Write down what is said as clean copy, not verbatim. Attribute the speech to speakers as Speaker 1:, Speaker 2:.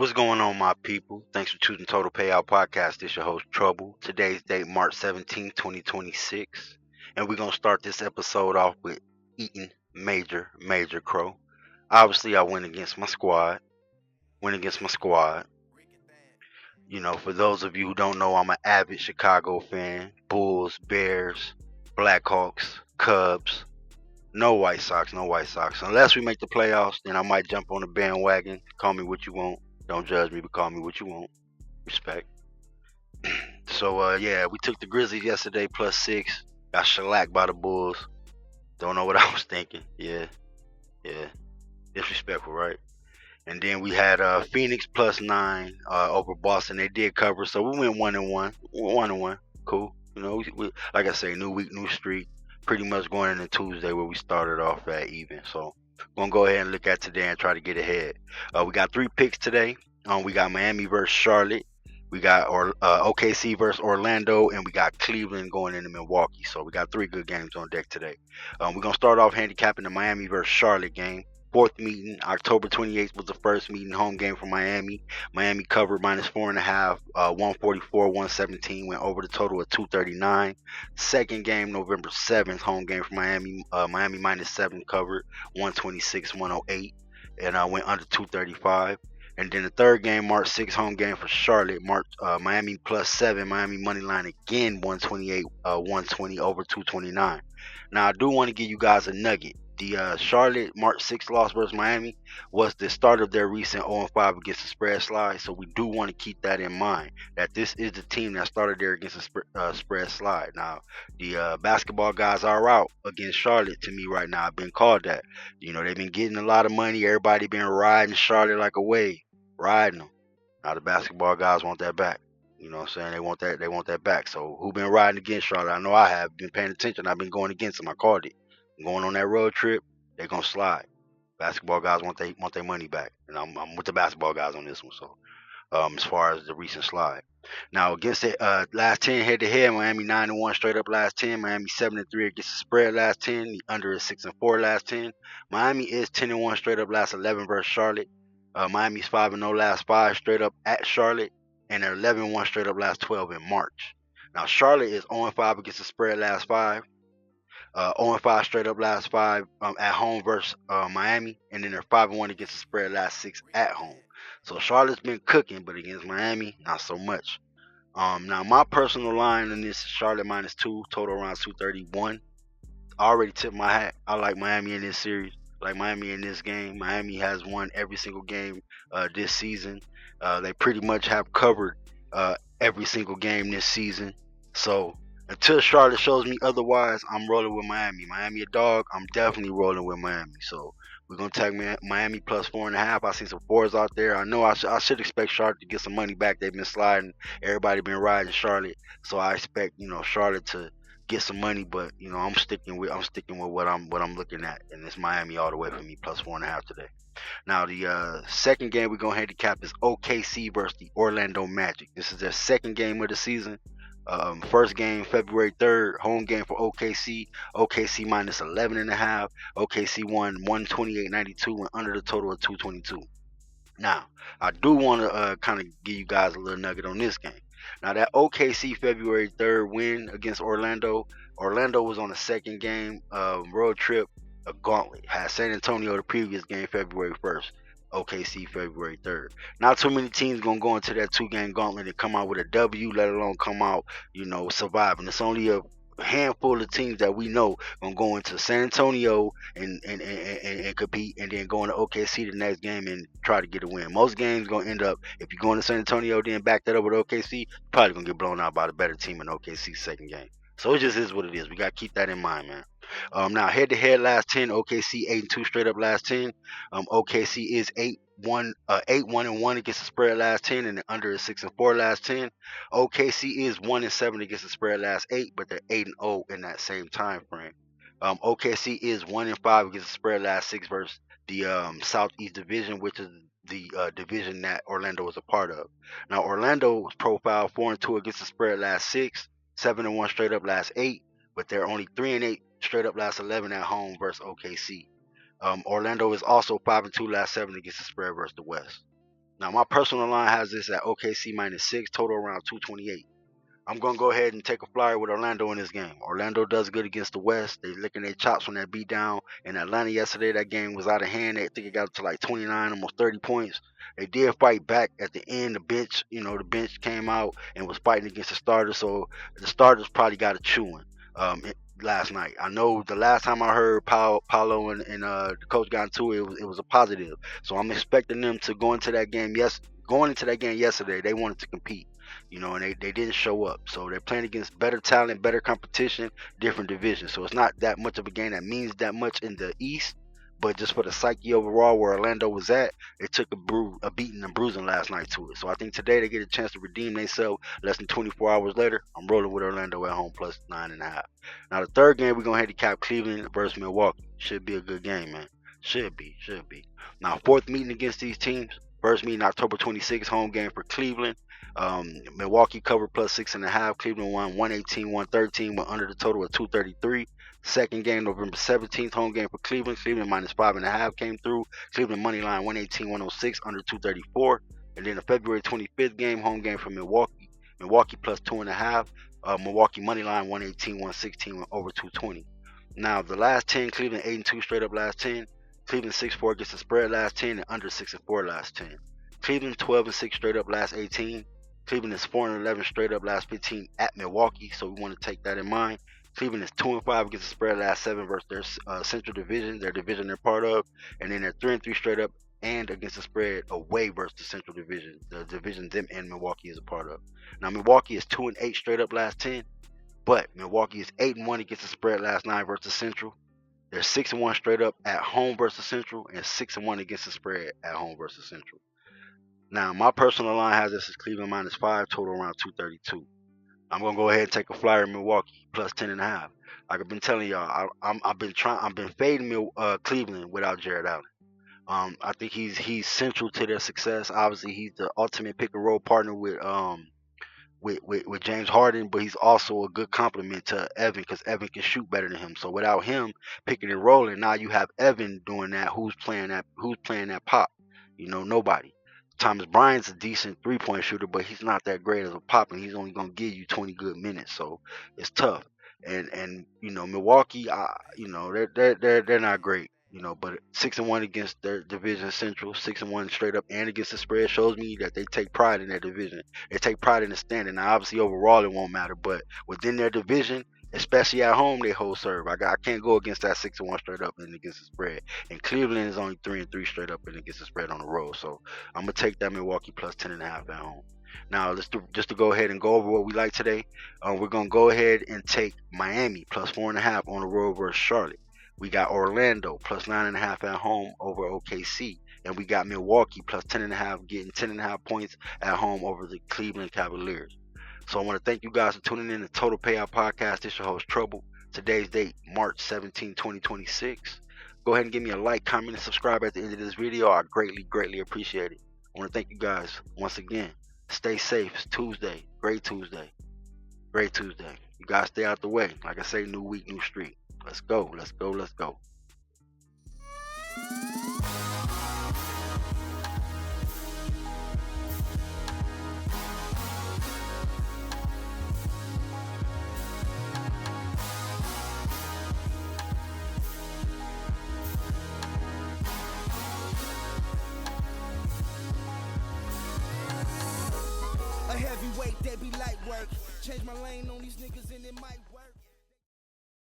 Speaker 1: What's going on, my people? Thanks for choosing Total Payout Podcast. This your host, Trouble. Today's date, March 17th, 2026. And we're going to start this episode off with eating major crow. Obviously, I went against my squad. For those of you who don't know, I'm an avid Chicago fan. Bulls, Bears, Blackhawks, Cubs. No White Sox, no White Sox. Unless we make the playoffs, then I might jump on the bandwagon. Call me what you want. Don't judge me, but call me what you want. Respect. So we took the Grizzlies yesterday +6. Got shellacked by the Bulls. Don't know what I was thinking. Yeah. Disrespectful, right? And then we had Phoenix +9 over Boston. They did cover, so we went 1-1. 1-1. Cool. We like I say, new week, new streak. Pretty much going into Tuesday where we started off at even. So we're gonna go ahead and look at today and try to get ahead. We got 3 picks today. We got Miami versus Charlotte. We got OKC versus Orlando, and we got Cleveland going into Milwaukee. So we got 3 good games on deck today. We're going to start off handicapping the Miami versus Charlotte game. 4th meeting, October 28th was the first meeting, home game for Miami. Miami covered -4.5, 144, 117, went over the total of 239. Second game, November 7th, home game for Miami. Miami -7 covered, 126, 108, and went under 235. And then the third game, March 6th, home game for Charlotte. Miami +7. Miami money line again, 128, 120 over 229. Now I do want to give you guys a nugget. The Charlotte March 6th loss versus Miami was the start of their recent 0-5 against the spread slide. So we do want to keep that in mind. That this is the team that started there against the spread slide. Now the basketball guys are out against Charlotte. To me right now, I've been called that. They've been getting a lot of money. Everybody been riding Charlotte like a wave. Riding them. Now the basketball guys want that back. You know what I'm saying? They want that back. So who been riding against Charlotte? I know I have been paying attention. I've been going against them. I called it. Going on that road trip, they're gonna slide. Basketball guys want their money back. And I'm with the basketball guys on this one. So as far as the recent slide. Now against the last 10 head to head, Miami 9-1 straight up last 10. Miami 7-3 against the spread last 10. The under is 6-4 last 10. Miami is 10-1 straight up last 11 versus Charlotte. Miami's 5-0 last 5 straight up at Charlotte, and they're 11-1 straight up last 12 in March. Now Charlotte is 0-5 against the spread last 5. 0-5 straight up last 5 at home versus Miami, and then they're 5-1 against the spread last 6 at home. So Charlotte's been cooking, but against Miami, not so much. Now my personal line in this is Charlotte -2, total around 231. I already tipped my hat. I like Miami in this series. Like Miami in this game. Miami has won every single game this season. They pretty much have covered every single game this season. So until Charlotte shows me otherwise, I'm rolling with Miami. Miami a dog. I'm definitely rolling with Miami. So we're gonna tag Miami +4.5. I see some 4s out there. I know I should expect Charlotte to get some money back. They've been sliding. Everybody been riding Charlotte. So I expect Charlotte to get some money, but I'm sticking with what I'm looking at, and it's Miami all the way for me +4.5 today. Now the second game we're gonna handicap is OKC versus the Orlando Magic. This is their second game of the season. First game February 3rd, home game for OKC. OKC -11.5. OKC won 128-92 and under the total of 222. Now, I do want to kind of give you guys a little nugget on this game. Now, that OKC February 3rd win against Orlando, Orlando was on a second game road trip, a gauntlet. Had San Antonio the previous game February 1st, OKC February 3rd. Not too many teams going to go into that 2-game gauntlet and come out with a W, let alone come out, surviving. It's only a handful of teams that we know gonna go into San Antonio and compete, and then go into OKC the next game and try to get a win. Most games gonna end up, if you go into San Antonio then back that up with OKC, you're probably gonna get blown out by the better team in OKC's second game. So it just is what it is. We gotta keep that in mind, man. Now head to head last 10, OKC 8-2 straight up last 10. OKC is 8-1 against the spread last 10, and the under is 6-4 last 10. OKC is 1-7 against the spread last 8, but they're 8-0 in that same time frame. OKC is 1-5 against the spread last 6 versus the Southeast Division, which is the division that Orlando was a part of. Now Orlando was profiled 4-2 against the spread last 6, 7-1 straight up last 8, but they're only 3-8 straight up last 11 at home versus OKC. Orlando is also 5-2 last 7 against the spread versus the West. Now my personal line has this at OKC -6, total around 228. I'm gonna go ahead and take a flyer with Orlando in this game. Orlando does good against the West. They licking their chops from that beat down in Atlanta yesterday. That game was out of hand. I think it got up to like 29, almost 30 points. They did fight back at the end. The bench came out and was fighting against the starters. So the starters probably got a chewing last night. I know the last time I heard Paolo and the coach got into it was a positive. So I'm expecting them to go into that game. Going into that game yesterday, they wanted to compete, and they didn't show up. So they're playing against better talent, better competition, different divisions. So it's not that much of a game that means that much in the East, but just for the psyche overall where Orlando was at, it took a beating and bruising last night to it. So I think today they get a chance to redeem themselves. Less than 24 hours later, I'm rolling with Orlando at home plus 9.5. Now the third game, we're gonna handicap Cleveland versus Milwaukee. Should be a good game, man. Should be. Now fourth meeting against these teams. First meeting October 26th, home game for Cleveland. Milwaukee covered plus 6.5. Cleveland won 118-113, went under the total of 233. Second game November 17th, home game for Cleveland. Cleveland -5.5 came through. Cleveland money line 118-106, under 234. And then the February 25th game, home game for Milwaukee. Milwaukee plus 2.5. Milwaukee money line 118-116, over 220. Now the last 10, Cleveland 8-2 straight up last 10. Cleveland 6-4 against the spread last 10 and under 6-4 last 10. Cleveland 12-6 straight up last 18. Cleveland is 4-11 straight up last 15 at Milwaukee, so we want to take that in mind. Cleveland is 2-5 against the spread last 7 versus their Central Division, their division they're part of, and then they're 3-3 straight up and against the spread away versus the Central Division, the division them and Milwaukee is a part of. Now Milwaukee is 2-8 straight up last 10, but Milwaukee is 8-1 against the spread last 9 versus Central. They're 6-1 straight up at home versus Central and 6-1 against the spread at home versus Central. Now, my personal line has this as Cleveland -5, total around 232. I'm gonna go ahead and take a flyer in Milwaukee plus 10.5. Like I've been telling y'all, I've been fading Cleveland without Jared Allen. I think he's central to their success. Obviously, he's the ultimate pick and roll partner with James Harden, but he's also a good complement to Evan because Evan can shoot better than him. So without him picking and rolling, now you have Evan doing that. Who's playing that pop? Nobody. Thomas Bryant's a decent three-point shooter, but he's not that great as a pop, and he's only gonna give you 20 good minutes. So it's tough. And Milwaukee, they're not great. But 6-1 against their division Central, 6-1 straight up, and against the spread shows me that they take pride in their division. They take pride in the standing. Now, obviously, overall it won't matter, but within their division, especially at home, they hold serve. I can't go against that 6-1 straight up and against the spread. And Cleveland is only 3-3 straight up and against the spread on the road. So I'm gonna take that Milwaukee plus 10.5 at home. Now, just to go ahead and go over what we like today, we're gonna go ahead and take Miami plus 4.5 on the road versus Charlotte. We got Orlando plus 9.5 at home over OKC. And we got Milwaukee plus 10.5, getting 10.5 points at home over the Cleveland Cavaliers. So I want to thank you guys for tuning in to Total Payout Podcast. This is your host, Trouble. Today's date, March 17, 2026. Go ahead and give me a like, comment, and subscribe at the end of this video. I greatly, greatly appreciate it. I want to thank you guys once again. Stay safe. It's Tuesday. Great Tuesday. Great Tuesday. You guys stay out the way. Like I say, new week, new street. Let's go. Let's go. Let's go.
Speaker 2: A heavyweight, they be light work. Change my lane on these niggas and it might